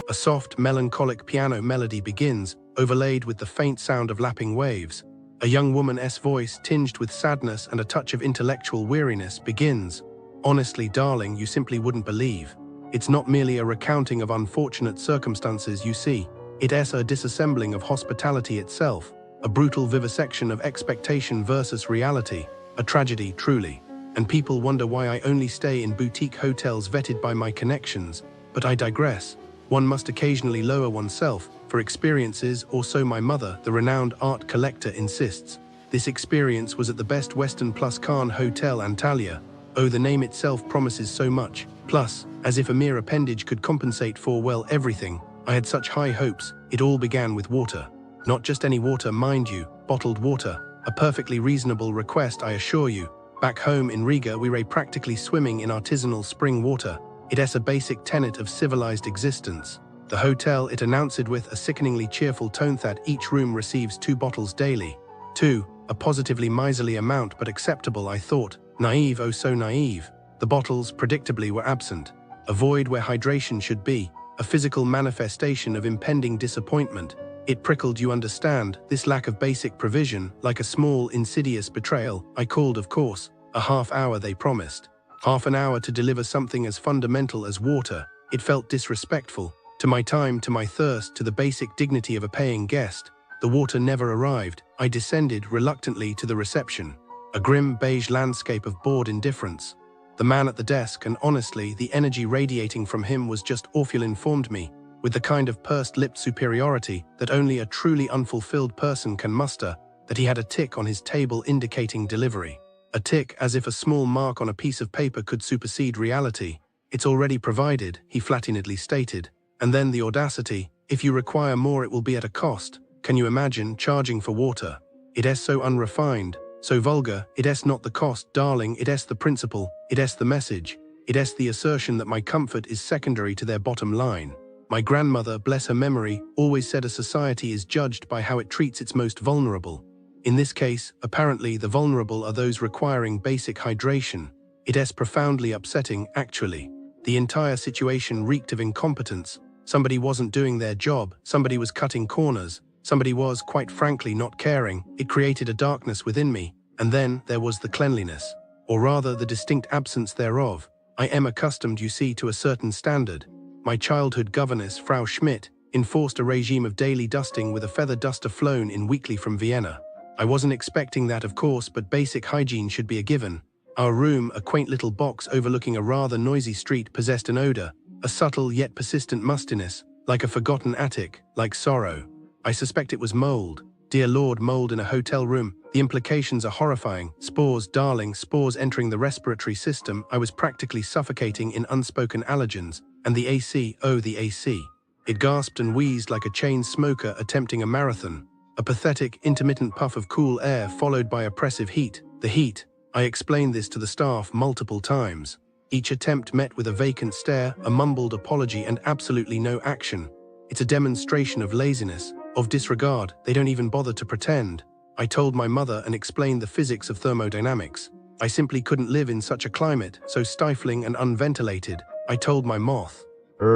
A soft, melancholic piano melody begins, overlaid with the faint sound of lapping waves. A young woman's voice, tinged with sadness and a touch of intellectual weariness, begins. Honestly, darling, you simply wouldn't believe. It's not merely a recounting of unfortunate circumstances, you see. It's a disassembling of hospitality itself, a brutal vivisection of expectation versus reality, a tragedy, truly. And people wonder why I only stay in boutique hotels vetted by my connections. But I digress. One must occasionally lower oneself for experiences, or so my mother, the renowned art collector, insists. This experience was at the Best Western Plus Khan Hotel Antalya. Oh, the name itself promises so much. Plus, as if a mere appendage could compensate for, well, everything, I had such high hopes. It all began with water. Not just any water, mind you, bottled water. A perfectly reasonable request, I assure you. Back home in Riga, we were practically swimming in artisanal spring water. It's a basic tenet of civilized existence. The hotel, it announced with a sickeningly cheerful tone that each room receives 2 bottles daily. 2, a positively miserly amount, but acceptable, I thought. Naive, oh so naive. The bottles, predictably, were absent. A void where hydration should be, a physical manifestation of impending disappointment. It prickled, you understand, this lack of basic provision, like a small, insidious betrayal. I called, of course. A half hour they promised. Half an hour to deliver something as fundamental as water. It felt disrespectful. To my time, to my thirst, to the basic dignity of a paying guest. The water never arrived. I descended reluctantly to the reception. A grim beige landscape of bored indifference. The man at the desk, and honestly, the energy radiating from him was just awful, informed me, with the kind of pursed-lipped superiority that only a truly unfulfilled person can muster, that he had a tick on his table indicating delivery. A tick, as if a small mark on a piece of paper could supersede reality. It's already provided, he flattenedly stated. And then the audacity, if you require more it will be at a cost. Can you imagine charging for water? It's so unrefined, so vulgar. It's not the cost, darling, it's the principle, it's the message. It's the assertion that my comfort is secondary to their bottom line. My grandmother, bless her memory, always said a society is judged by how it treats its most vulnerable. In this case, apparently, the vulnerable are those requiring basic hydration. It's profoundly upsetting, actually. The entire situation reeked of incompetence. Somebody wasn't doing their job, somebody was cutting corners, somebody was, quite frankly, not caring. It created a darkness within me. And then there was the cleanliness, or rather the distinct absence thereof. I am accustomed, you see, to a certain standard. My childhood governess, Frau Schmidt, enforced a regime of daily dusting with a feather duster flown in weekly from Vienna. I wasn't expecting that, of course, but basic hygiene should be a given. Our room, a quaint little box overlooking a rather noisy street, possessed an odor, a subtle yet persistent mustiness, like a forgotten attic, like sorrow. I suspect it was mold. Dear Lord, mold in a hotel room. The implications are horrifying. Spores, darling, spores entering the respiratory system. I was practically suffocating in unspoken allergens. And the AC, oh the AC. It gasped and wheezed like a chain smoker attempting a marathon. A pathetic, intermittent puff of cool air followed by oppressive heat. The heat. I explained this to the staff multiple times. Each attempt met with a vacant stare, a mumbled apology, and absolutely no action. It's a demonstration of laziness, of disregard. They don't even bother to pretend. I told my mother and explained the physics of thermodynamics. I simply couldn't live in such a climate, so stifling and unventilated. I told my moth.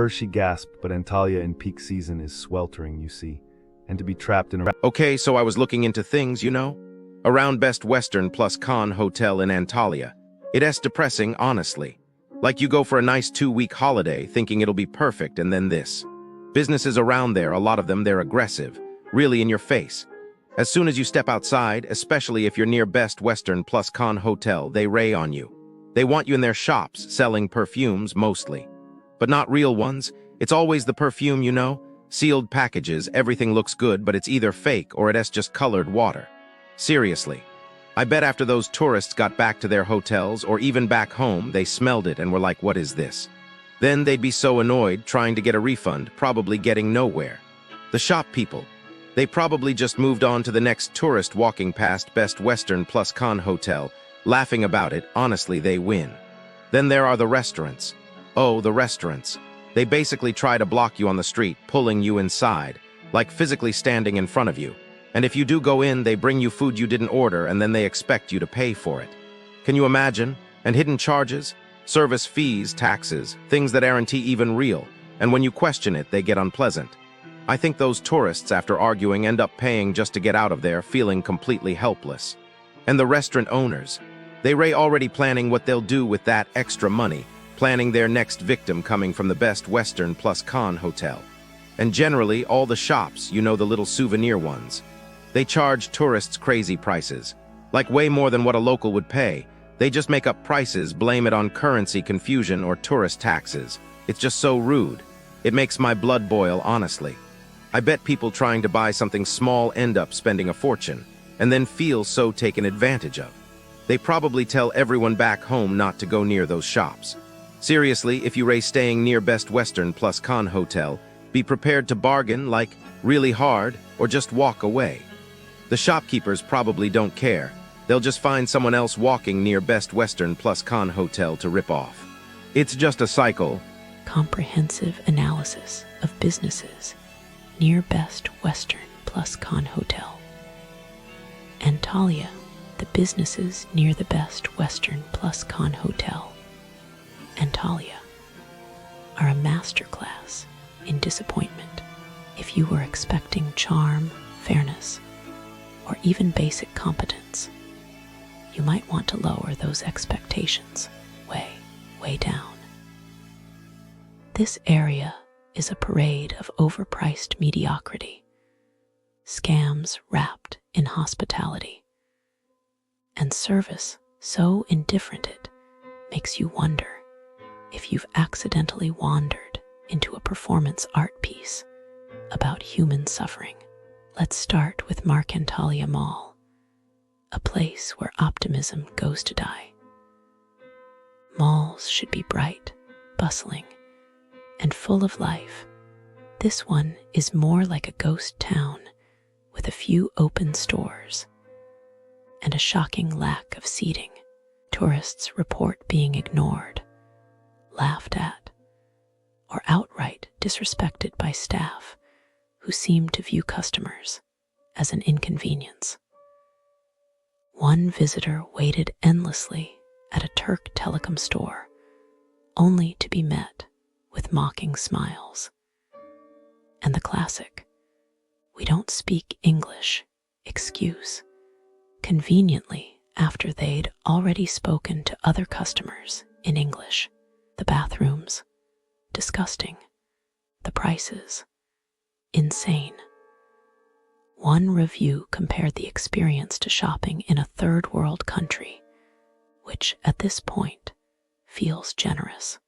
She gasped, but Antalya in peak season is sweltering, you see. And to be trapped in a... Okay, so I was looking into things, you know? Around Best Western Plus Khan Hotel in Antalya. It's depressing, honestly. Like you go for a nice 2-week holiday, thinking it'll be perfect, and then this. Businesses around there, a lot of them, they're aggressive. Really in your face. As soon as you step outside, especially if you're near Best Western Plus Khan Hotel, they ray on you. They want you in their shops, selling perfumes, mostly. But not real ones. It's always the perfume, you know? Sealed packages, everything looks good, but it's either fake or it's just colored water. Seriously. I bet after those tourists got back to their hotels, or even back home, they smelled it and were like, what is this? Then they'd be so annoyed, trying to get a refund, probably getting nowhere. The shop people. They probably just moved on to the next tourist walking past Best Western Plus Khan Hotel, laughing about it. Honestly, they win. Then there are the restaurants. Oh, the restaurants. They basically try to block you on the street, pulling you inside, like physically standing in front of you. And if you do go in, they bring you food you didn't order, and then they expect you to pay for it. Can you imagine? And hidden charges? Service fees, taxes, things that aren't even real, and when you question it, they get unpleasant. I think those tourists, after arguing, end up paying just to get out of there, feeling completely helpless. And the restaurant owners, they're already planning what they'll do with that extra money, planning their next victim coming from the Best Western plus Con hotel. And generally, all the shops, the little souvenir ones, they charge tourists crazy prices, like way more than what a local would pay. They just make up prices, blame it on currency confusion or tourist taxes. It's just so rude. It makes my blood boil, honestly. I bet people trying to buy something small end up spending a fortune, and then feel so taken advantage of. They probably tell everyone back home not to go near those shops. Seriously, if you're staying near Best Western plus Con hotel, be prepared to bargain, like really hard, or just walk away. The shopkeepers probably don't care. They'll just find someone else walking near Best Western plus Con hotel to rip off. It's just a cycle. Comprehensive analysis of businesses near Best Western plus Con hotel. Antalya, the businesses near the Best Western plus Con hotel. Antalya are a masterclass in disappointment. If you were expecting charm, fairness, or even basic competence, you might want to lower those expectations way down. This area is a parade of overpriced mediocrity, scams wrapped in hospitality, and service so indifferent it makes you wonder if you've accidentally wandered into a performance art piece about human suffering. Let's start with Antalya Mall, a place where optimism goes to die. Malls should be bright, bustling, and full of life. This one is more like a ghost town with a few open stores and a shocking lack of seating. Tourists report being ignored, laughed at, or outright disrespected by staff who seem to view customers as an inconvenience. One visitor waited endlessly at a Turk telecom store, only to be met with mocking smiles. And the classic, "We don't speak English," excuse, conveniently after they'd already spoken to other customers in English. The bathrooms, disgusting. The prices, insane. One review compared the experience to shopping in a third world country, which at this point feels generous.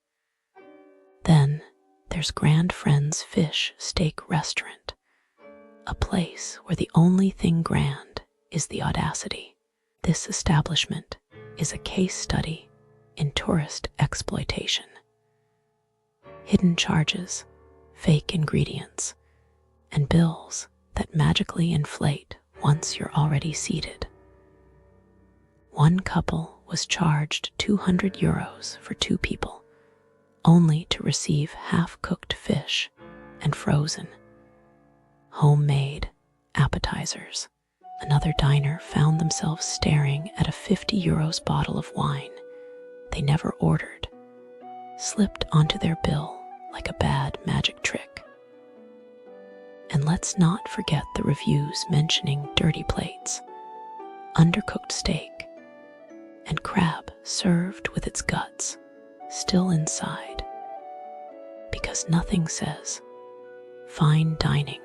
Then there's Grand Friend's Fish Steak Restaurant, a place where the only thing grand is the audacity. This establishment is a case study in tourist exploitation. Hidden charges, fake ingredients, and bills that magically inflate once you're already seated. One couple was charged €200 for 2 people, only to receive half-cooked fish and frozen, homemade appetizers. Another diner found themselves staring at a €50 bottle of wine they never ordered, slipped onto their bill like a bad magic trick. And let's not forget the reviews mentioning dirty plates, undercooked steak, and crab served with its guts still inside. Because nothing says fine dining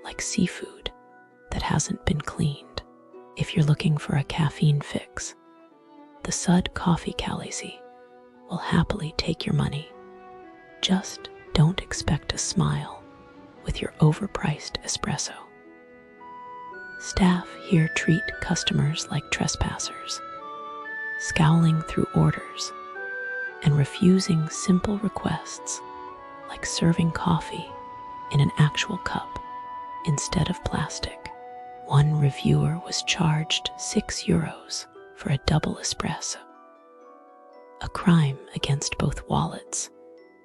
like seafood that hasn't been cleaned. If you're looking for a caffeine fix, the Sud Coffee Khaleesi will happily take your money. Just don't expect a smile with your overpriced espresso. Staff here treat customers like trespassers, scowling through orders and refusing simple requests like serving coffee in an actual cup instead of plastic. One reviewer was charged €6 for a double espresso, a crime against both wallets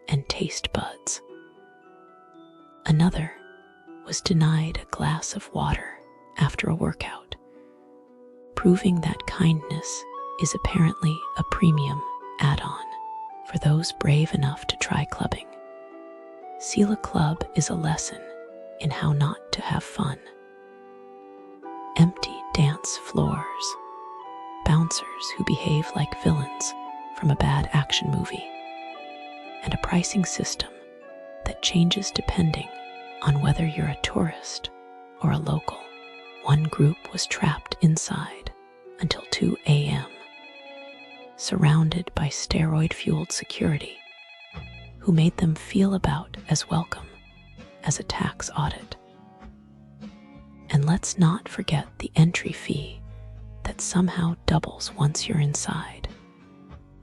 and taste buds. Another was denied a glass of water after a workout, proving that kindness is apparently a premium add-on. for those brave enough to try clubbing. Sela Club is a lesson in how not to have fun. Empty dance floors, bouncers who behave like villains from a bad action movie, and a pricing system that changes depending on whether you're a tourist or a local. One group was trapped inside until 2 a.m., surrounded by steroid-fueled security who made them feel about as welcome as a tax audit. And let's not forget the entry fee that somehow doubles once you're inside,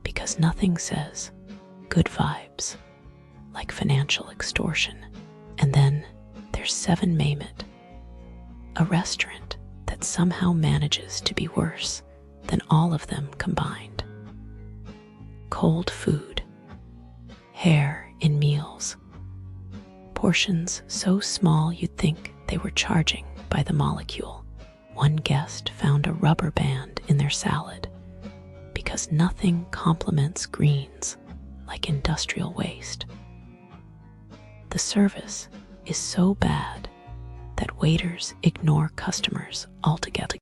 because nothing says good vibes like financial extortion. And then there's 7 Maymet, a restaurant that somehow manages to be worse than all of them combined. Cold food, hair in meals, portions so small you'd think they were charging by the molecule. One guest found a rubber band in their salad because nothing complements greens like industrial waste. The service is so bad that waiters ignore customers altogether.